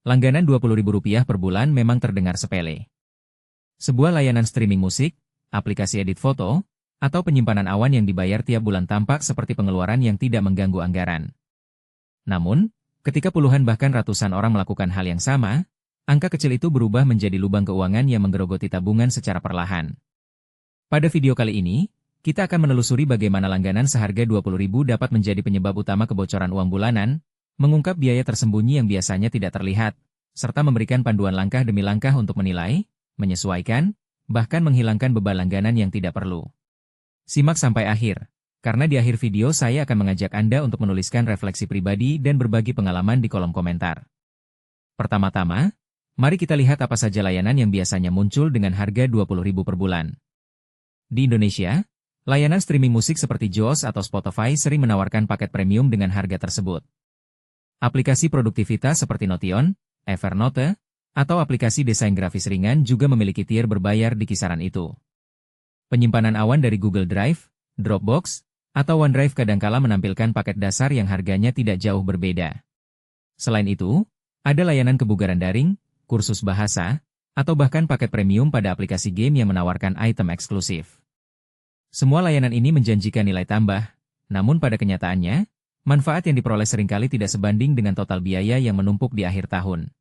Langganan Rp20.000 per bulan memang terdengar sepele. Sebuah layanan streaming musik, aplikasi edit foto, atau penyimpanan awan yang dibayar tiap bulan tampak seperti pengeluaran yang tidak mengganggu anggaran. Namun, ketika puluhan bahkan ratusan orang melakukan hal yang sama, angka kecil itu berubah menjadi lubang keuangan yang menggerogoti tabungan secara perlahan. Pada video kali ini, kita akan menelusuri bagaimana langganan seharga Rp20.000 dapat menjadi penyebab utama kebocoran uang bulanan, mengungkap biaya tersembunyi yang biasanya tidak terlihat, serta memberikan panduan langkah demi langkah untuk menilai, menyesuaikan, bahkan menghilangkan beban langganan yang tidak perlu. Simak sampai akhir, karena di akhir video saya akan mengajak Anda untuk menuliskan refleksi pribadi dan berbagi pengalaman di kolom komentar. Pertama-tama, mari kita lihat apa saja layanan yang biasanya muncul dengan harga Rp20.000 per bulan. Di Indonesia, layanan streaming musik seperti JOOX atau Spotify sering menawarkan paket premium dengan harga tersebut. Aplikasi produktivitas seperti Notion, Evernote, atau aplikasi desain grafis ringan juga memiliki tier berbayar di kisaran itu. Penyimpanan awan dari Google Drive, Dropbox, atau OneDrive kadangkala menampilkan paket dasar yang harganya tidak jauh berbeda. Selain itu, ada layanan kebugaran daring, kursus bahasa, atau bahkan paket premium pada aplikasi game yang menawarkan item eksklusif. Semua layanan ini menjanjikan nilai tambah, namun pada kenyataannya, manfaat yang diperoleh seringkali tidak sebanding dengan total biaya yang menumpuk di akhir tahun.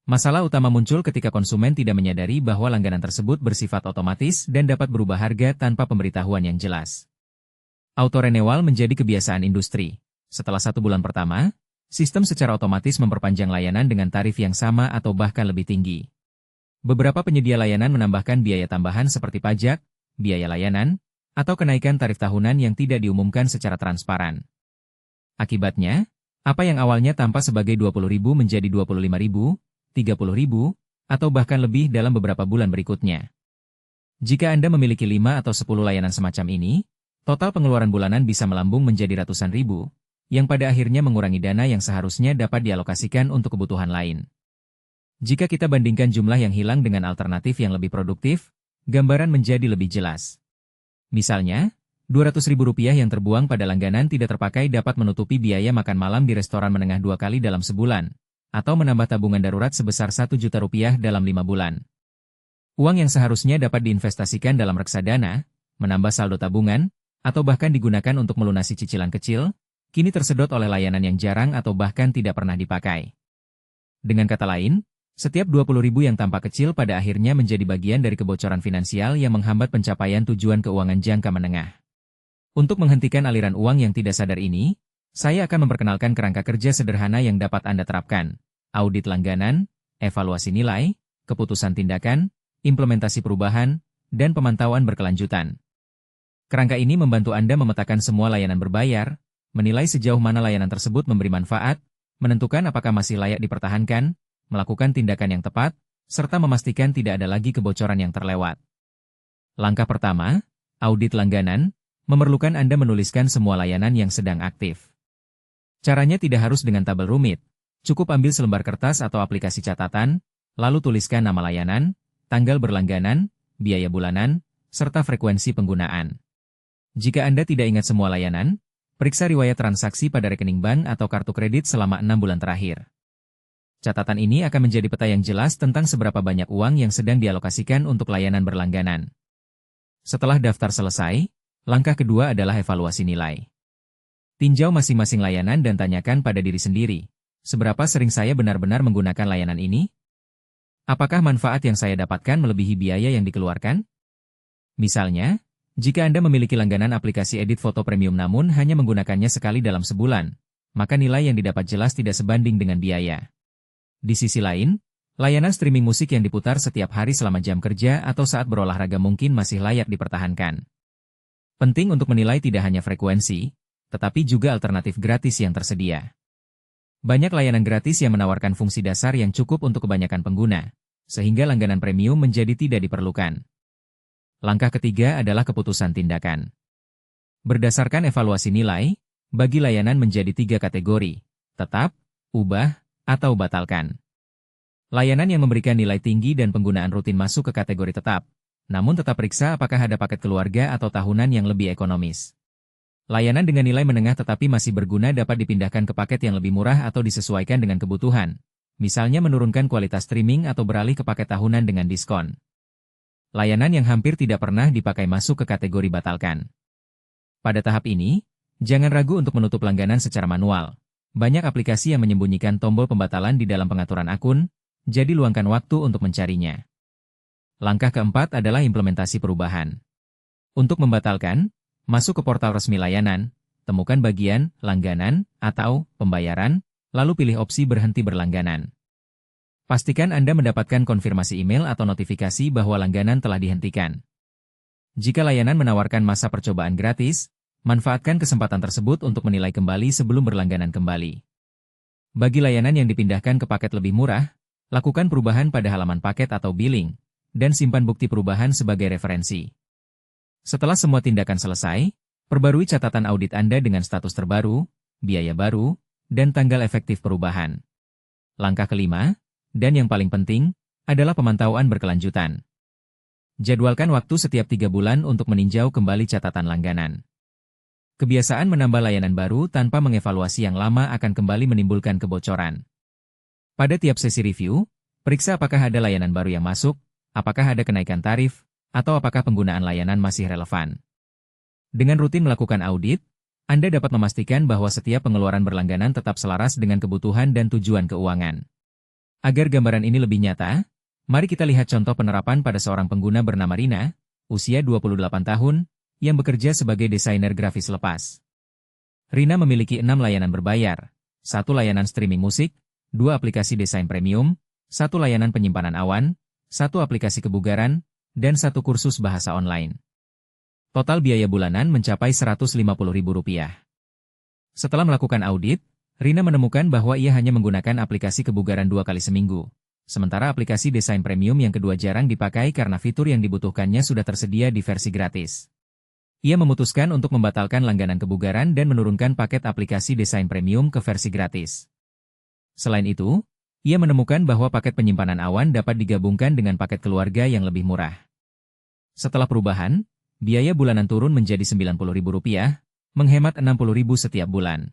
Masalah utama muncul ketika konsumen tidak menyadari bahwa langganan tersebut bersifat otomatis dan dapat berubah harga tanpa pemberitahuan yang jelas. Auto-renewal menjadi kebiasaan industri. Setelah 1 bulan pertama, sistem secara otomatis memperpanjang layanan dengan tarif yang sama atau bahkan lebih tinggi. Beberapa penyedia layanan menambahkan biaya tambahan seperti pajak, biaya layanan, atau kenaikan tarif tahunan yang tidak diumumkan secara transparan. Akibatnya, apa yang awalnya tampak sebagai Rp20.000 menjadi Rp25.000, Rp30.000, atau bahkan lebih dalam beberapa bulan berikutnya. Jika Anda memiliki 5 atau 10 layanan semacam ini, total pengeluaran bulanan bisa melambung menjadi ratusan ribu, yang pada akhirnya mengurangi dana yang seharusnya dapat dialokasikan untuk kebutuhan lain. Jika kita bandingkan jumlah yang hilang dengan alternatif yang lebih produktif, gambaran menjadi lebih jelas. Misalnya, Rp200.000 yang terbuang pada langganan tidak terpakai dapat menutupi biaya makan malam di restoran menengah 2 kali dalam sebulan, atau menambah tabungan darurat sebesar Rp1 juta dalam 5 bulan. Uang yang seharusnya dapat diinvestasikan dalam reksadana, menambah saldo tabungan, atau bahkan digunakan untuk melunasi cicilan kecil, kini tersedot oleh layanan yang jarang atau bahkan tidak pernah dipakai. Dengan kata lain, setiap Rp20.000 yang tampak kecil pada akhirnya menjadi bagian dari kebocoran finansial yang menghambat pencapaian tujuan keuangan jangka menengah. Untuk menghentikan aliran uang yang tidak sadar ini, saya akan memperkenalkan kerangka kerja sederhana yang dapat Anda terapkan: audit langganan, evaluasi nilai, keputusan tindakan, implementasi perubahan, dan pemantauan berkelanjutan. Kerangka ini membantu Anda memetakan semua layanan berbayar, menilai sejauh mana layanan tersebut memberi manfaat, menentukan apakah masih layak dipertahankan, melakukan tindakan yang tepat, serta memastikan tidak ada lagi kebocoran yang terlewat. Langkah pertama, audit langganan, memerlukan Anda menuliskan semua layanan yang sedang aktif. Caranya tidak harus dengan tabel rumit, cukup ambil selembar kertas atau aplikasi catatan, lalu tuliskan nama layanan, tanggal berlangganan, biaya bulanan, serta frekuensi penggunaan. Jika Anda tidak ingat semua layanan, periksa riwayat transaksi pada rekening bank atau kartu kredit selama 6 bulan terakhir. Catatan ini akan menjadi peta yang jelas tentang seberapa banyak uang yang sedang dialokasikan untuk layanan berlangganan. Setelah daftar selesai, langkah kedua adalah evaluasi nilai. Tinjau masing-masing layanan dan tanyakan pada diri sendiri, seberapa sering saya benar-benar menggunakan layanan ini? Apakah manfaat yang saya dapatkan melebihi biaya yang dikeluarkan? Misalnya, jika Anda memiliki langganan aplikasi edit foto premium namun hanya menggunakannya sekali dalam sebulan, maka nilai yang didapat jelas tidak sebanding dengan biaya. Di sisi lain, layanan streaming musik yang diputar setiap hari selama jam kerja atau saat berolahraga mungkin masih layak dipertahankan. Penting untuk menilai tidak hanya frekuensi, tetapi juga alternatif gratis yang tersedia. Banyak layanan gratis yang menawarkan fungsi dasar yang cukup untuk kebanyakan pengguna, sehingga langganan premium menjadi tidak diperlukan. Langkah ketiga adalah keputusan tindakan. Berdasarkan evaluasi nilai, bagi layanan menjadi 3 kategori: tetap, ubah, atau batalkan. Layanan yang memberikan nilai tinggi dan penggunaan rutin masuk ke kategori tetap, namun tetap periksa apakah ada paket keluarga atau tahunan yang lebih ekonomis. Layanan dengan nilai menengah tetapi masih berguna dapat dipindahkan ke paket yang lebih murah atau disesuaikan dengan kebutuhan, misalnya menurunkan kualitas streaming atau beralih ke paket tahunan dengan diskon. Layanan yang hampir tidak pernah dipakai masuk ke kategori batalkan. Pada tahap ini, jangan ragu untuk menutup langganan secara manual. Banyak aplikasi yang menyembunyikan tombol pembatalan di dalam pengaturan akun, jadi luangkan waktu untuk mencarinya. Langkah keempat adalah implementasi perubahan. Untuk membatalkan, masuk ke portal resmi layanan, temukan bagian langganan atau pembayaran, lalu pilih opsi berhenti berlangganan. Pastikan Anda mendapatkan konfirmasi email atau notifikasi bahwa langganan telah dihentikan. Jika layanan menawarkan masa percobaan gratis, manfaatkan kesempatan tersebut untuk menilai kembali sebelum berlangganan kembali. Bagi layanan yang dipindahkan ke paket lebih murah, lakukan perubahan pada halaman paket atau billing, dan simpan bukti perubahan sebagai referensi. Setelah semua tindakan selesai, perbarui catatan audit Anda dengan status terbaru, biaya baru, dan tanggal efektif perubahan. Langkah kelima, dan yang paling penting, adalah pemantauan berkelanjutan. Jadwalkan waktu setiap 3 bulan untuk meninjau kembali catatan langganan. Kebiasaan menambah layanan baru tanpa mengevaluasi yang lama akan kembali menimbulkan kebocoran. Pada tiap sesi review, periksa apakah ada layanan baru yang masuk, apakah ada kenaikan tarif, atau apakah penggunaan layanan masih relevan. Dengan rutin melakukan audit, Anda dapat memastikan bahwa setiap pengeluaran berlangganan tetap selaras dengan kebutuhan dan tujuan keuangan. Agar gambaran ini lebih nyata, mari kita lihat contoh penerapan pada seorang pengguna bernama Rina, usia 28 tahun, yang bekerja sebagai desainer grafis lepas. Rina memiliki 6 layanan berbayar, 1 layanan streaming musik, 2 aplikasi desain premium, 1 layanan penyimpanan awan, 1 aplikasi kebugaran, dan 1 kursus bahasa online. Total biaya bulanan mencapai Rp150.000. Setelah melakukan audit, Rina menemukan bahwa ia hanya menggunakan aplikasi kebugaran 2 kali seminggu, sementara aplikasi desain premium yang kedua jarang dipakai karena fitur yang dibutuhkannya sudah tersedia di versi gratis. Ia memutuskan untuk membatalkan langganan kebugaran dan menurunkan paket aplikasi desain premium ke versi gratis. Selain itu, ia menemukan bahwa paket penyimpanan awan dapat digabungkan dengan paket keluarga yang lebih murah. Setelah perubahan, biaya bulanan turun menjadi Rp90.000, menghemat Rp60.000 setiap bulan.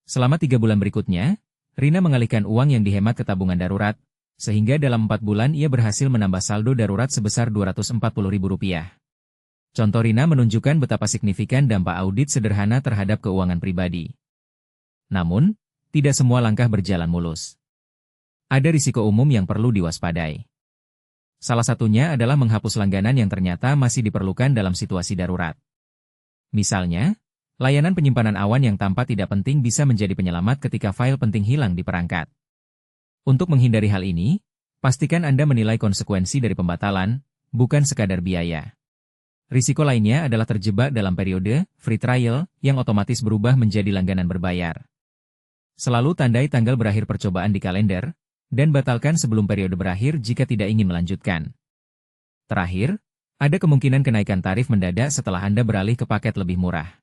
Selama 3 bulan berikutnya, Rina mengalihkan uang yang dihemat ke tabungan darurat, sehingga dalam 4 bulan ia berhasil menambah saldo darurat sebesar Rp240.000. Contoh Rina menunjukkan betapa signifikan dampak audit sederhana terhadap keuangan pribadi. Namun, tidak semua langkah berjalan mulus. Ada risiko umum yang perlu diwaspadai. Salah satunya adalah menghapus langganan yang ternyata masih diperlukan dalam situasi darurat. Misalnya, layanan penyimpanan awan yang tampak tidak penting bisa menjadi penyelamat ketika file penting hilang di perangkat. Untuk menghindari hal ini, pastikan Anda menilai konsekuensi dari pembatalan, bukan sekadar biaya. Risiko lainnya adalah terjebak dalam periode free trial yang otomatis berubah menjadi langganan berbayar. Selalu tandai tanggal berakhir percobaan di kalender, dan batalkan sebelum periode berakhir jika tidak ingin melanjutkan. Terakhir, ada kemungkinan kenaikan tarif mendadak setelah Anda beralih ke paket lebih murah.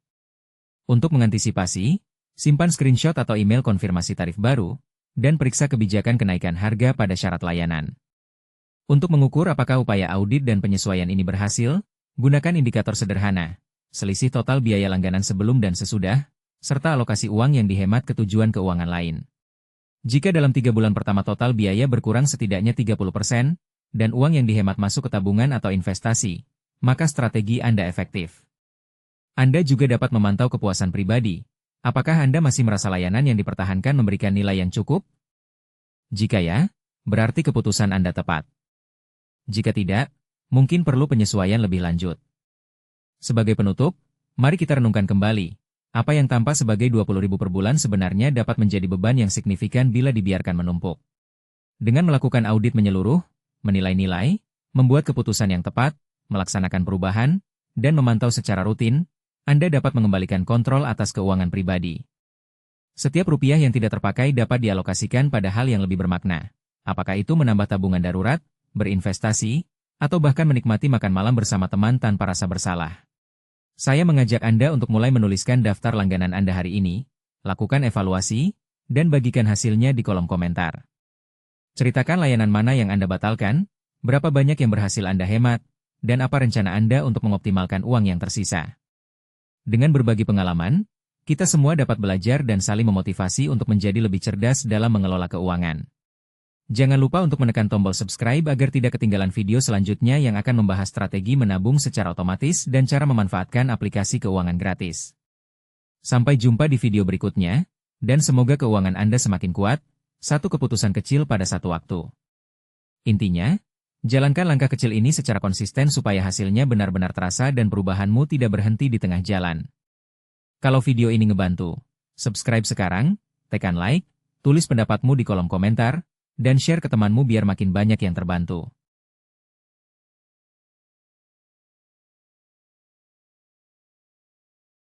Untuk mengantisipasi, simpan screenshot atau email konfirmasi tarif baru, dan periksa kebijakan kenaikan harga pada syarat layanan. Untuk mengukur apakah upaya audit dan penyesuaian ini berhasil, gunakan indikator sederhana, selisih total biaya langganan sebelum dan sesudah, serta alokasi uang yang dihemat ke tujuan keuangan lain. Jika dalam 3 bulan pertama total biaya berkurang setidaknya 30%, dan uang yang dihemat masuk ke tabungan atau investasi, maka strategi Anda efektif. Anda juga dapat memantau kepuasan pribadi. Apakah Anda masih merasa layanan yang dipertahankan memberikan nilai yang cukup? Jika ya, berarti keputusan Anda tepat. Jika tidak, mungkin perlu penyesuaian lebih lanjut. Sebagai penutup, mari kita renungkan kembali. Apa yang tampak sebagai Rp20.000 per bulan sebenarnya dapat menjadi beban yang signifikan bila dibiarkan menumpuk. Dengan melakukan audit menyeluruh, menilai nilai, membuat keputusan yang tepat, melaksanakan perubahan, dan memantau secara rutin, Anda dapat mengembalikan kontrol atas keuangan pribadi. Setiap rupiah yang tidak terpakai dapat dialokasikan pada hal yang lebih bermakna. Apakah itu menambah tabungan darurat, berinvestasi, atau bahkan menikmati makan malam bersama teman tanpa rasa bersalah. Saya mengajak Anda untuk mulai menuliskan daftar langganan Anda hari ini, lakukan evaluasi, dan bagikan hasilnya di kolom komentar. Ceritakan layanan mana yang Anda batalkan, berapa banyak yang berhasil Anda hemat, dan apa rencana Anda untuk mengoptimalkan uang yang tersisa. Dengan berbagi pengalaman, kita semua dapat belajar dan saling memotivasi untuk menjadi lebih cerdas dalam mengelola keuangan. Jangan lupa untuk menekan tombol subscribe agar tidak ketinggalan video selanjutnya yang akan membahas strategi menabung secara otomatis dan cara memanfaatkan aplikasi keuangan gratis. Sampai jumpa di video berikutnya, dan semoga keuangan Anda semakin kuat, satu keputusan kecil pada satu waktu. Intinya, jalankan langkah kecil ini secara konsisten supaya hasilnya benar-benar terasa dan perubahanmu tidak berhenti di tengah jalan. Kalau video ini ngebantu, subscribe sekarang, tekan like, tulis pendapatmu di kolom komentar, dan share ke temanmu biar makin banyak yang terbantu.